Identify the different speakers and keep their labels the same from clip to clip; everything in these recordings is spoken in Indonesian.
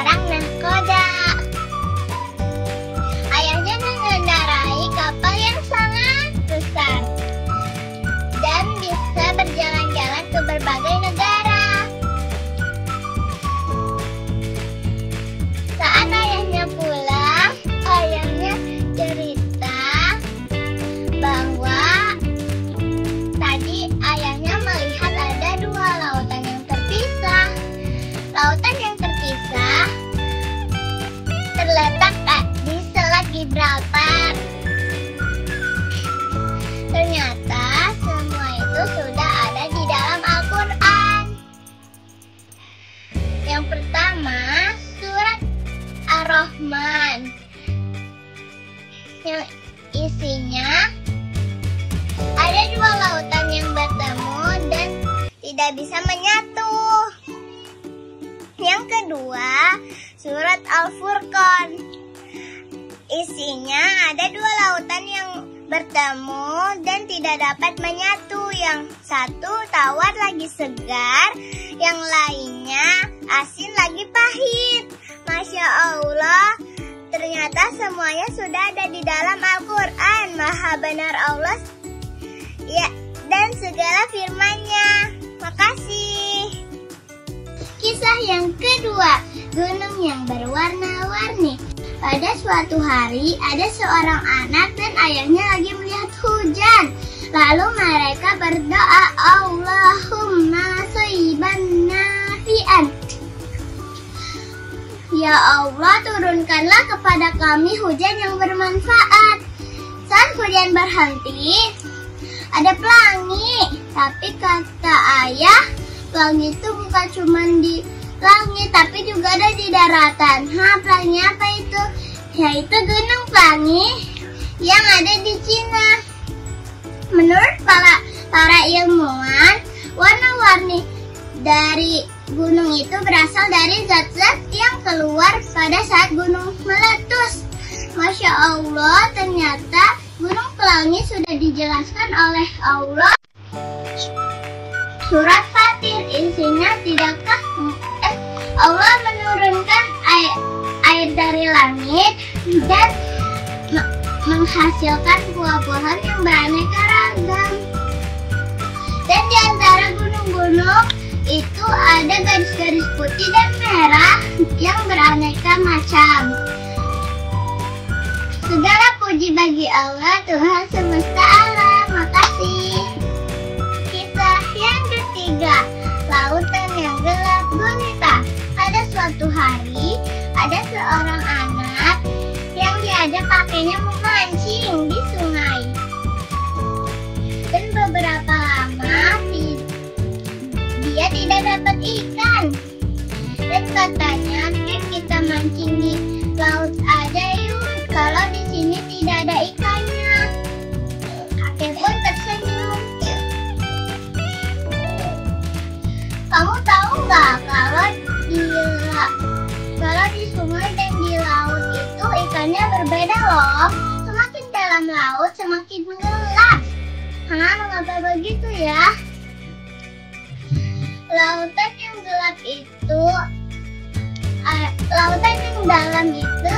Speaker 1: seorang nahkoda. Ayahnya mengendarai kapal yang sangat besar dan bisa berjalan-jalan ke berbagai negara. Saat ayahnya pulang, ayahnya cerita bahwa tadi ayahnya melihat ada dua lautan yang terpisah. Lautan yang terpisah terletak di Selat Gibraltar. Ternyata semua itu sudah ada di dalam Al-Quran. Yang pertama, surat Ar-Rahman, yang isinya ada dua lautan yang bertemu dan tidak bisa menyatu. Yang kedua, surat Al-Furqan, isinya ada dua lautan yang bertemu dan tidak dapat menyatu. Yang satu tawar lagi segar, yang lainnya asin lagi pahit. Masya Allah, ternyata semuanya sudah ada di dalam Al-Quran. Maha benar Allah ya, dan segala firman-Nya. Makasih. Kisah yang kedua, gunung yang berwarna-warni. Pada suatu hari, ada seorang anak dan ayahnya lagi melihat hujan. Lalu mereka berdoa, Allahumma shayban nafi'an. Ya Allah, turunkanlah kepada kami hujan yang bermanfaat. Saat hujan berhenti, ada pelangi. Tapi kata ayah, pelangi itu bukan cuma di langit, tapi juga ada di daratan. Pelangi apa itu? Yaitu Gunung Pelangi yang ada di Cina. Menurut para ilmuwan, warna-warni dari gunung itu berasal dari zat-zat yang keluar pada saat gunung meletus. Masya Allah, ternyata Gunung Pelangi sudah dijelaskan oleh Allah. Surat Fatir, isinya tidakkah Allah menurunkan air dari langit dan menghasilkan buah-buahan yang beraneka ragam. Dan di antara gunung-gunung itu ada garis-garis putih dan merah yang beraneka macam. Segala puji bagi Allah, Tuhan semesta alam. Makasih. Kisah yang ketiga, lautan yang gelap gulita. Pada suatu hari, ada seorang anak yang diajak kakeknya memancing di sungai. Dan beberapa lama dia tidak dapat ikan. Dan katanya, kita mancing di laut aja yuk, kalau di sini tidak ada ikannya. Kakek pun tersenyum. Kamu tahu nggak kalau di sungai dan di laut itu ikannya berbeda loh. Semakin dalam laut semakin gelap. Mengapa begitu ya? Lautan yang gelap itu, lautan yang dalam itu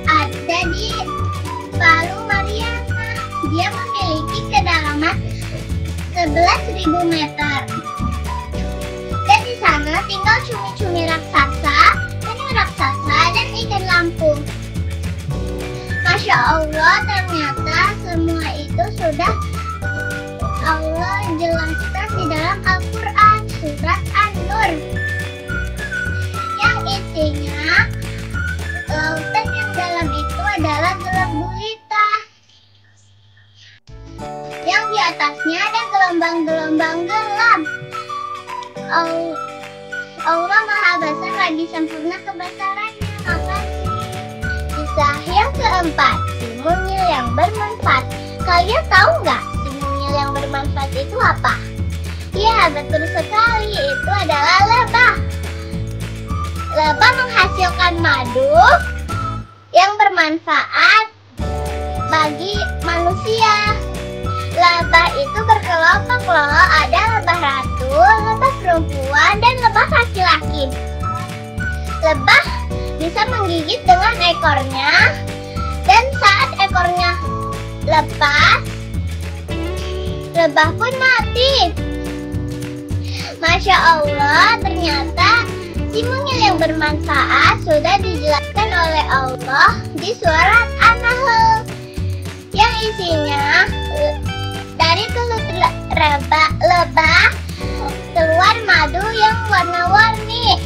Speaker 1: ada di Palu Mariana. Dia memiliki kedalaman 11.000 meter. Dan di sana tinggal cumi-cumi raksasa, penyu raksasa, dan ikan lampung. Masya Allah, ternyata semua itu sudah Allah jelaskan di dalam Al-Quran, surat An-Nur, yang isinya lautan yang dalam itu adalah gelap gulita, yang di atasnya ada gelombang-gelombang gelap. Allah Maha Besar lagi sempurna kebesarannya. Makasih. Kisah yang keempat, si mungil yang bermanfaat. Kalian tahu nggak si mungil yang bermanfaat itu apa? Ya, betul sekali, itu adalah lebah. Lebah menghasilkan madu yang bermanfaat bagi manusia. Lebah itu berkelompok loh, ada lebah ratu, lebah perempuan, dan lebah laki-laki. Lebah bisa menggigit dengan ekornya, dan saat ekornya lepas, lebah pun mati. Masya Allah, ternyata si mungil yang bermanfaat sudah dijelaskan oleh Allah di surat An-Nahl, yang isinya dari kulit lebah keluar madu yang warna-warni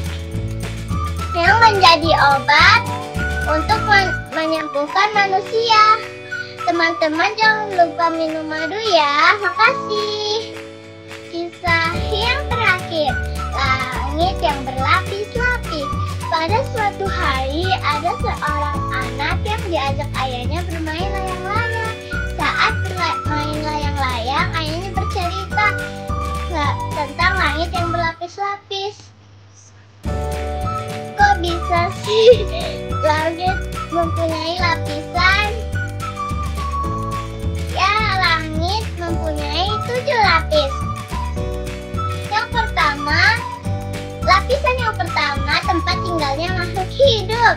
Speaker 1: yang menjadi obat untuk menyembuhkan manusia. Teman-teman jangan lupa minum madu ya. Makasih. Kisah yang terakhir, langit yang berlapis-lapis. Pada suatu hari ada seorang anak yang diajak ayahnya bermain layang-layang. Saat bermain layang-layang, ayahnya bercerita tentang langit yang berlapis-lapis. Kok bisa sih langit mempunyai lapisan? Ya, langit mempunyai 7 lapis. Yang pertama, lapisan yang pertama tempat tinggalnya makhluk hidup.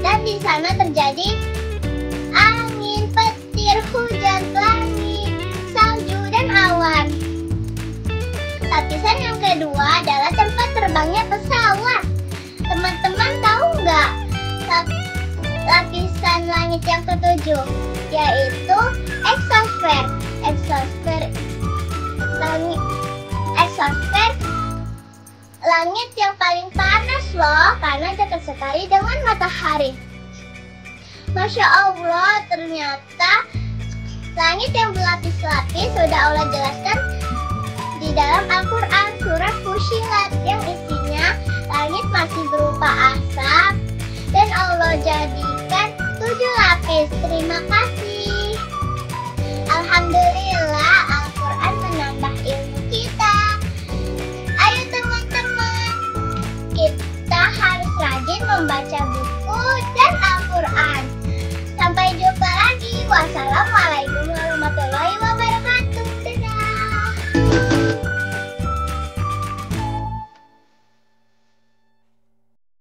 Speaker 1: Dan di sana terjadi angin, petir, hujan, langit, salju, dan awan. Lapisan yang kedua adalah tempat terbangnya pesawat. Teman-teman tahu nggak lapisan langit yang ketujuh? Yaitu eksosfer. Eksosfer langit yang paling panas loh, karena dekat sekali dengan matahari. Masya Allah, ternyata langit yang berlapis-lapis sudah Allah jelaskan di dalam Al-Quran surat Fussilat, yang isinya langit masih berupa asap dan Allah jadikan 7 lapis. Terima kasih. Alhamdulillah, Al-Quran menambah ilmu kita. Ayo teman-teman, kita harus rajin membaca buku dan Al-Quran. Sampai jumpa lagi. Wassalamualaikum.